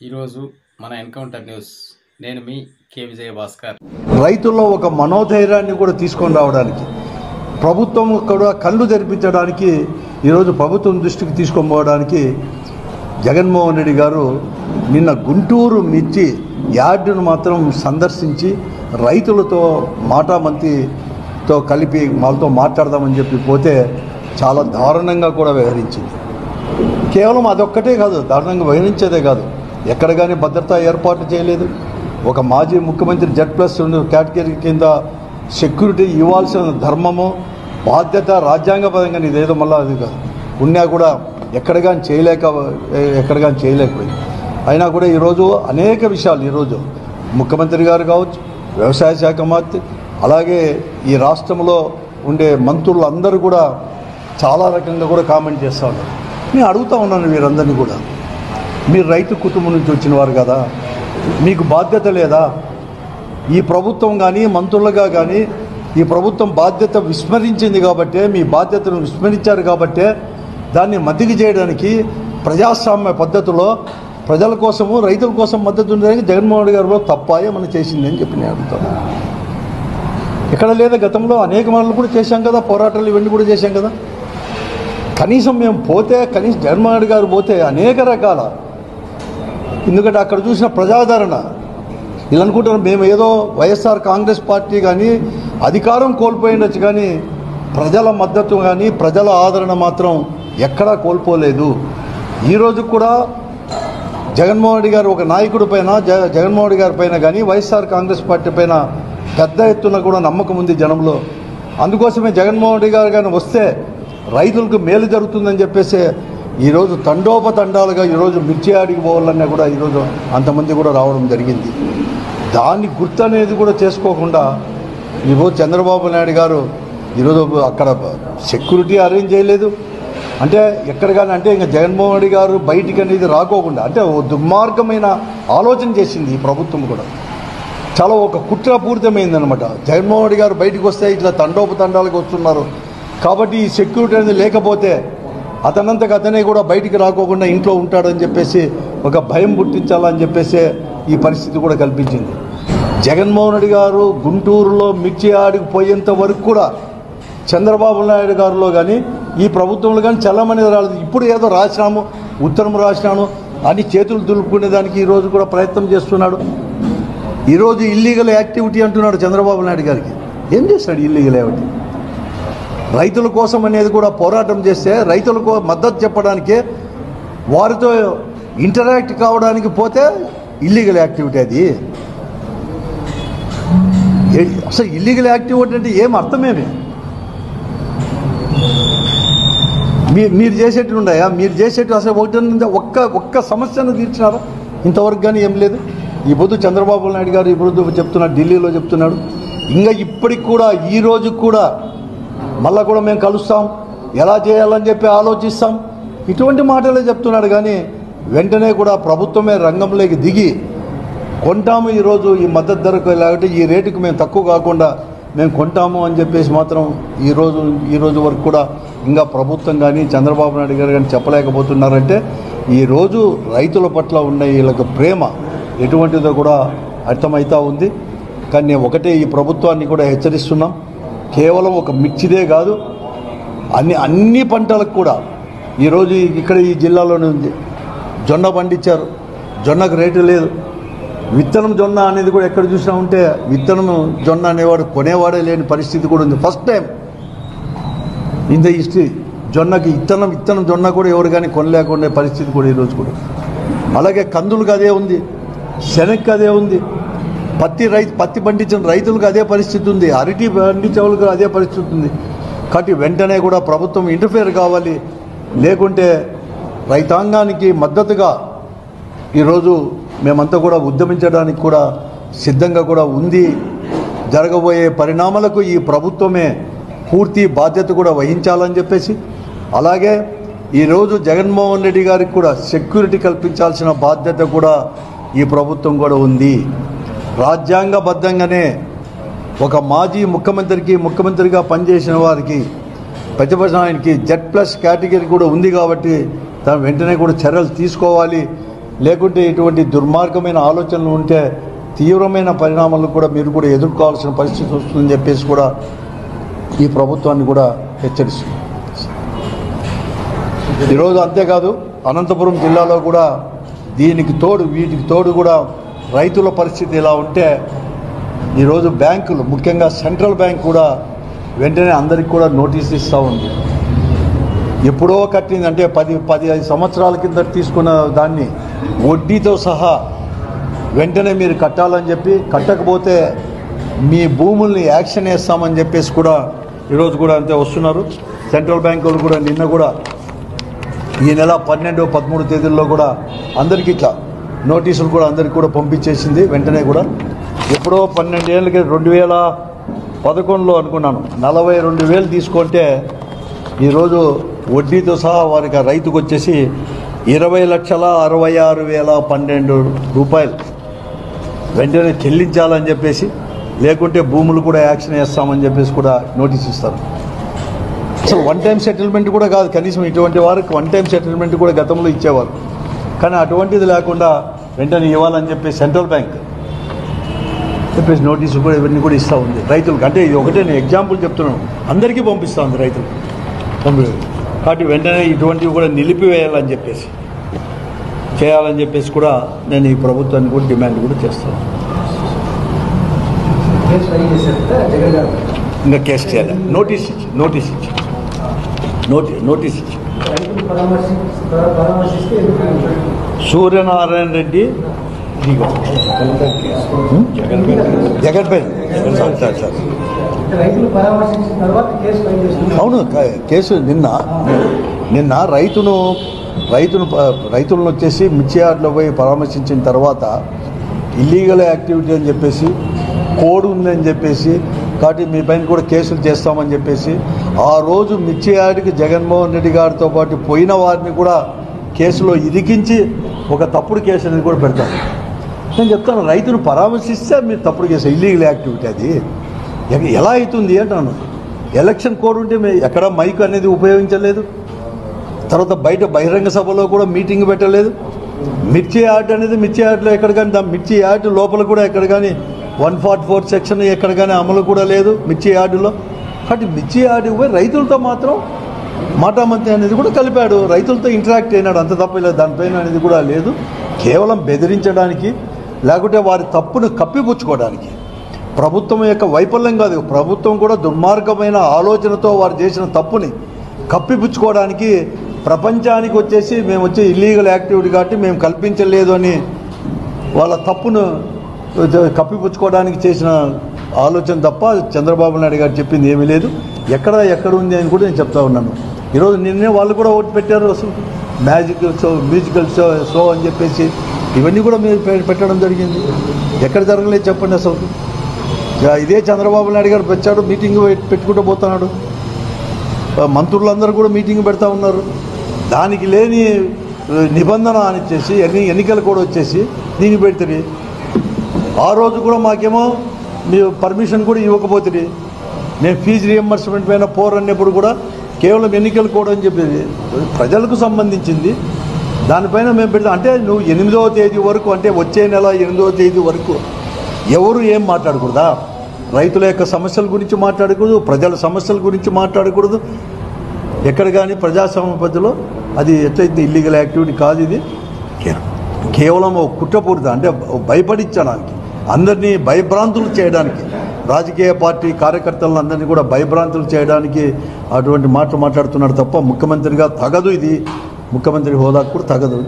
ఈరోజు మన encounter news. నేను మీ కే విజయ భాస్కర్. రైతుల్లో ఒక మనోధైర్యాన్ని కూడా తీసుకొని రావడానికి, ప్రభుత్వం కూడా కళ్ళు తెరిపించడానికి, ఈరోజు ప్రభుత్వం దృష్టికి తీసుకొని పోవడానికి జగన్మోహన్ రెడ్డి గారు నిన్న గుంటూరు మిర్చి యార్డును మాత్రం సందర్శించి రైతులతో మాటామంతితో కలిపి వాళ్ళతో మాట్లాడదామని చెప్పి పోతే చాలా దారుణంగా కూడా వ్యవహరించింది. కేవలం అదొక్కటే కాదు, దారుణంగా వ్యవహరించేదే కాదు, ఎక్కడ కానీ భద్రతా ఏర్పాటు చేయలేదు. ఒక మాజీ ముఖ్యమంత్రి Z+2 కేటగిరీ కింద సెక్యూరిటీ ఇవ్వాల్సిన ధర్మము బాధ్యత రాజ్యాంగపరంగా ఇదేదో మళ్ళీ అది కాదు ఉన్నా కూడా ఎక్కడ కానీ చేయలేకపోయింది. అయినా కూడా ఈరోజు అనేక విషయాలు, ఈరోజు ముఖ్యమంత్రి గారు కావచ్చు, వ్యవసాయ శాఖ మంత్రి, అలాగే ఈ రాష్ట్రంలో ఉండే మంత్రులు అందరూ కూడా చాలా రకంగా కూడా కామెంట్ చేస్తూ ఉన్నారు. నేను అడుగుతూ ఉన్నాను వీరందరినీ కూడా, మీరు రైతు కుటుంబం నుంచి వచ్చిన వారు కదా, మీకు బాధ్యత లేదా? ఈ ప్రభుత్వం కానీ మంత్రులుగా కానీ ఈ ప్రభుత్వం బాధ్యత విస్మరించింది కాబట్టే, మీ బాధ్యతను విస్మరించారు కాబట్టే దాన్ని మద్దతు చేయడానికి ప్రజాస్వామ్య పద్ధతిలో ప్రజల కోసము రైతుల కోసం మద్దతు ఉండడానికి జగన్మోహన్ రెడ్డి గారు తప్ప ఏమన్నా చేసింది అని చెప్పి నేను అడుగుతాను. ఎక్కడ లేదా? గతంలో అనేక మార్లు కూడా చేశాం కదా, పోరాటాలు ఇవన్నీ కూడా చేశాం కదా. కనీసం మేము పోతే, కనీసం జగన్మోహన్ రెడ్డి గారు పోతే అనేక రకాల, ఎందుకంటే అక్కడ చూసిన ప్రజాదరణ, ఇలా అనుకుంటారు మేము ఏదో వైఎస్ఆర్ కాంగ్రెస్ పార్టీ కానీ అధికారం కోల్పోయిండొచ్చు, కానీ ప్రజల మద్దతు కానీ ప్రజల ఆదరణ మాత్రం ఎక్కడా కోల్పోలేదు. ఈరోజు కూడా జగన్మోహన్ రెడ్డి గారు ఒక నాయకుడి పైన, జగన్మోహన్ రెడ్డి గారి పైన కానీ వైఎస్ఆర్ కాంగ్రెస్ పార్టీ పైన పెద్ద ఎత్తున కూడా నమ్మకం ఉంది జనంలో. అందుకోసమే జగన్మోహన్ రెడ్డి గారు కానీ వస్తే రైతులకు మేలు జరుగుతుందని చెప్పేసి ఈరోజు తండోపతండాలుగా ఈరోజు మిర్చి యార్డుకి పోవాలన్నా కూడా ఈరోజు అంతమంది కూడా రావడం జరిగింది. దాన్ని గుర్తు అనేది కూడా చేసుకోకుండా ఈరోజు చంద్రబాబు నాయుడు గారు ఈరోజు అక్కడ సెక్యూరిటీ అరేంజ్ చేయలేదు. అంటే ఎక్కడ కానీ అంటే ఇంకా జగన్మోహన్ రెడ్డి గారు బయటికి అనేది రాకోకుండా, అంటే ఓ దుర్మార్గమైన ఆలోచన చేసింది ఈ ప్రభుత్వం కూడా. చాలా ఒక కుట్రపూరితమైందనమాట. జగన్మోహన్ రెడ్డి గారు బయటకు వస్తే ఇట్లా తండోపతండాలకు వస్తున్నారు కాబట్టి ఈ సెక్యూరిటీ అనేది లేకపోతే అతనంతకు అతనే కూడా బయటికి రాకోకుండా ఇంట్లో ఉంటాడని చెప్పేసి ఒక భయం పుట్టించాలని చెప్పేసి ఈ పరిస్థితి కూడా కల్పించింది. జగన్మోహన్ రెడ్డి గారు గుంటూరులో మిర్చి యార్డుకి పోయేంత వరకు కూడా చంద్రబాబు నాయుడు గారిలో కానీ ఈ ప్రభుత్వంలో కానీ చల్లమని రాలేదు. ఇప్పుడు ఏదో రాసినాము, ఉత్తరం రాసినాను అని చేతులు దులుపుకునే దానికి ఈరోజు కూడా ప్రయత్నం చేస్తున్నాడు. ఈరోజు ఇల్లీగల్ యాక్టివిటీ అంటున్నాడు చంద్రబాబు నాయుడు గారికి. ఏం చేస్తాడు ఇల్లీగల్ యాక్టివిటీ? రైతుల కోసం అనేది కూడా పోరాటం చేస్తే, రైతులకు మద్దతు చెప్పడానికే, వారితో ఇంటరాక్ట్ కావడానికి పోతే ఇల్లీగల్ యాక్టివిటీ అది. అసలు ఇల్లీగల్ యాక్టివిటీ అంటే ఏం అర్థమేమి? మీరు చేసేట్టు ఉన్నాయా? మీరు చేసేట్టు అసలు ఒక్క సమస్యను తీర్చినారా? ఇంతవరకు కానీ ఏం లేదు. ఈ పొద్దు చంద్రబాబు నాయుడు గారు ఈ పొద్దు చెప్తున్నాడు, ఢిల్లీలో చెప్తున్నాడు, ఇంకా ఇప్పటికి కూడా ఈ రోజు కూడా మళ్ళా కూడా మేము కలుస్తాం, ఎలా చేయాలని చెప్పి ఆలోచిస్తాం, ఇటువంటి మాటలే చెప్తున్నాడు. కానీ వెంటనే కూడా ప్రభుత్వమే రంగంలోకి దిగి కొంటాము, ఈరోజు ఈ మద్దతు ధరకు లేకపోతే ఈ రేటుకు మేము తక్కువ కాకుండా మేము కొంటాము అని చెప్పేసి మాత్రం ఈరోజు వరకు కూడా ఇంకా ప్రభుత్వం కానీ చంద్రబాబు నాయుడు గారు కానీ చెప్పలేకపోతున్నారంటే ఈరోజు రైతుల పట్ల ఉన్న వీళ్ళకి ప్రేమ ఎటువంటిదో కూడా అర్థమవుతూ ఉంది. కానీ నేను ఒకటే ఈ ప్రభుత్వాన్ని కూడా హెచ్చరిస్తున్నాం, కేవలం ఒక మిర్చిదే కాదు, అన్ని పంటలకు కూడా ఈరోజు ఇక్కడ ఈ జిల్లాలోనే ఉంది. జొన్న పండించారు, జొన్నకు రేటు లేదు. విత్తనం జొన్న అనేది కూడా ఎక్కడ చూసినా ఉంటే విత్తనం జొన్న అనేవాడు కొనేవాడే లేని పరిస్థితి కూడా ఉంది. First time in the history జొన్నకి విత్తనం జొన్న కూడా ఎవరు కానీ కొనలేకుండా పరిస్థితి కూడా ఈరోజు కూడా. అలాగే కందులకు అదే ఉంది, శనగకి అదే ఉంది, పత్తి పండించిన రైతులకు అదే పరిస్థితి ఉంది, అరటి పండించే వాళ్ళకి అదే పరిస్థితి ఉంది. కాబట్టి వెంటనే కూడా ప్రభుత్వం ఇంటర్ఫియర్ కావాలి, లేకుంటే రైతాంగానికి మద్దతుగా ఈరోజు మేమంతా కూడా ఉద్యమించడానికి కూడా సిద్ధంగా కూడా ఉంది. జరగబోయే పరిణామాలకు ఈ ప్రభుత్వమే పూర్తి బాధ్యత కూడా వహించాలని చెప్పేసి, అలాగే ఈరోజు జగన్మోహన్ రెడ్డి గారికి కూడా సెక్యూరిటీ కల్పించాల్సిన బాధ్యత కూడా ఈ ప్రభుత్వం కూడా ఉంది. రాజ్యాంగబద్ధంగానే ఒక మాజీ ముఖ్యమంత్రిగా పనిచేసిన వారికి, ప్రతిపక్షానికి Z+ కేటగిరీ కూడా ఉంది కాబట్టి దాని వెంటనే కూడా చర్యలు తీసుకోవాలి. లేకుంటే ఇటువంటి దుర్మార్గమైన ఆలోచనలు ఉంటే తీవ్రమైన పరిణామాలను కూడా మీరు కూడా ఎదుర్కోవాల్సిన పరిస్థితి వస్తుందని చెప్పేసి కూడా ఈ ప్రభుత్వాన్ని కూడా హెచ్చరిస్తుంది. ఈరోజు అంతేకాదు అనంతపురం జిల్లాలో కూడా వీటికి తోడు కూడా రైతుల పరిస్థితి ఎలా ఉంటే ఈరోజు బ్యాంకులు ముఖ్యంగా సెంట్రల్ బ్యాంక్ కూడా వెంటనే అందరికీ కూడా నోటీస్ ఇస్తూ ఉంది. ఎప్పుడో కట్టింది అంటే 10-15 సంవత్సరాల కింద తీసుకున్న దాన్ని వడ్డీతో సహా వెంటనే మీరు కట్టాలని చెప్పి, కట్టకపోతే మీ భూముల్ని యాక్షన్ వేస్తామని చెప్పేసి కూడా ఈరోజు కూడా అంతే వస్తున్నారు. సెంట్రల్ బ్యాంక్ వాళ్ళు కూడా నిన్న కూడా ఈ నెల 12-13 తేదీల్లో కూడా అందరికీ ఇట్లా నోటీసులు కూడా అందరికీ కూడా పంపించేసింది. వెంటనే కూడా ఎప్పుడో 12 ఏళ్ళకి 2011లో అనుకున్నాను 42,000 తీసుకుంటే ఈరోజు వడ్డీతో సహా వారికి రైతుకు వచ్చేసి 20,66,012 రూపాయలు వెంటనే చెల్లించాలని చెప్పేసి, లేకుంటే భూములు కూడా యాక్షన్ వేస్తామని చెప్పేసి కూడా నోటీస్ ఇస్తారు. అసలు వన్ టైం సెటిల్మెంట్ కూడా కాదు, కనీసం ఇటువంటి వారికి వన్ టైం సెటిల్మెంట్ కూడా గతంలో ఇచ్చేవారు. కానీ అటువంటిది లేకుండా వెంటనే ఇవ్వాలని చెప్పేసి సెంట్రల్ బ్యాంక్ చెప్పేసి నోటీసు కూడా ఇవన్నీ కూడా ఇస్తూ ఉంది రైతులకు. అంటే ఇది ఒకటే నేను ఎగ్జాంపుల్ చెప్తున్నాను, అందరికీ పంపిస్తూ ఉంది రైతులు. కాబట్టి వెంటనే ఇటువంటివి కూడా నిలిపివేయాలని చెప్పేసి చేయాలని చెప్పేసి కూడా నేను ఈ ప్రభుత్వాన్ని కూడా డిమాండ్ కూడా చేస్తాను. ఇంకా కేసు చేయాలి, నోటీస్ ఇచ్చి సూర్యనారాయణ రెడ్డి జగన్పేట సార్ అవును కేసు నిన్న రైతులను వచ్చేసి మిర్చి యార్డ్లో పోయి పరామర్శించిన తర్వాత ఇల్లీగల్ యాక్టివిటీ అని చెప్పేసి కోడ్ ఉందని చెప్పేసి, కాబట్టి మీ పైన కూడా కేసులు చేస్తామని చెప్పేసి ఆ రోజు మిర్చి యార్డ్కి జగన్మోహన్ రెడ్డి గారితో పాటు పోయిన వారిని కూడా కేసులో ఇరికించి ఒక తప్పుడు కేసు అనేది కూడా పెడతారు. నేను చెప్తాను, రైతును పరామర్శిస్తే మీరు తప్పుడు కేసు, ఇల్లీగల్ యాక్టివిటీ అది ఎలా అవుతుంది అంటాను. ఎలక్షన్ కోడ్ ఉంటే ఎక్కడ మైక్ అనేది ఉపయోగించలేదు, తర్వాత బయట బహిరంగ సభలో కూడా మీటింగ్ పెట్టలేదు. మిర్చి యార్డ్ అనేది మిర్చి యార్డ్లో ఎక్కడ కానీ మిర్చి యార్డ్ లోపల కూడా ఎక్కడ కానీ 144 సెక్షన్ ఎక్కడ కానీ అమలు కూడా లేదు మిర్చి యార్డులో. కాబట్టి మిర్చి యార్డు పోయి రైతులతో మాత్రం మాటామంతి అనేది కూడా కలిపాడు, రైతులతో ఇంటరాక్ట్ అయినాడు, అంత తప్ప లేదు దానిపైన అనేది కూడా లేదు. కేవలం బెదిరించడానికి లేకుంటే వారి తప్పును కప్పిపుచ్చుకోవడానికి, ప్రభుత్వం యొక్క వైఫల్యం కాదు, ప్రభుత్వం కూడా దుర్మార్గమైన ఆలోచనతో వారు చేసిన తప్పుని కప్పిపుచ్చుకోవడానికి ప్రపంచానికి వచ్చేసి మేము వచ్చి ఇల్లీగల్ యాక్టివిటీ కాబట్టి మేము కల్పించలేదు అని వాళ్ళ తప్పును కప్పిపుచ్చుకోవడానికి చేసిన ఆలోచన తప్ప చంద్రబాబు నాయుడు గారు చెప్పింది ఏమీ లేదు. ఎక్కడ ఉంది అని కూడా నేను చెప్తా ఉన్నాను. ఈరోజు నిన్నే వాళ్ళు కూడా ఓటు పెట్టారు, అసలు మ్యూజికల్ షో అని చెప్పేసి ఇవన్నీ కూడా మీరు పెట్టడం జరిగింది. ఎక్కడ జరగలేదు చెప్పండి అసలు. ఇదే చంద్రబాబు నాయుడు గారు వచ్చాడు, మీటింగ్ పెట్టుకుంటూ పోతున్నాడు, మంత్రులందరూ కూడా మీటింగ్ పెడతా ఉన్నారు. దానికి లేని నిబంధన అని వచ్చేసి ఎన్నికలు కూడా వచ్చేసి దీన్ని పెడుతుంది. ఆ రోజు కూడా మాకేమో మీ పర్మిషన్ కూడా ఇవ్వకపోతుంది. మేము ఫీజు రియంబర్స్మెంట్ పైన అన్నప్పుడు కూడా కేవలం ఎన్నికలు కూడా అని చెప్పేది ప్రజలకు సంబంధించింది, దానిపైన మేము పెడతాం. అంటే నువ్వు 8వ తేదీ వరకు, అంటే వచ్చే నెల 8వ తేదీ వరకు ఎవరు ఏం మాట్లాడకూడదా? రైతుల యొక్క సమస్యల గురించి మాట్లాడకూడదు, ప్రజల సమస్యల గురించి మాట్లాడకూడదు. ఎక్కడ కానీ ప్రజాస్వామ్య పద్ధతిలో అది ఎట్లయితే ఇల్లీగల్ యాక్టివిటీ కాదు. ఇది కేవలం కుట్రపూరిత, అంటే భయపడించడానికి, అందరినీ భయభ్రాంతులు చేయడానికి, రాజకీయ పార్టీ కార్యకర్తలను అందరినీ కూడా భయభ్రాంతులు చేయడానికి అటువంటి మాటలు మాట్లాడుతున్నాడు తప్ప ముఖ్యమంత్రిగా తగదు. ఇది ముఖ్యమంత్రి హోదాకు కూడా తగదు.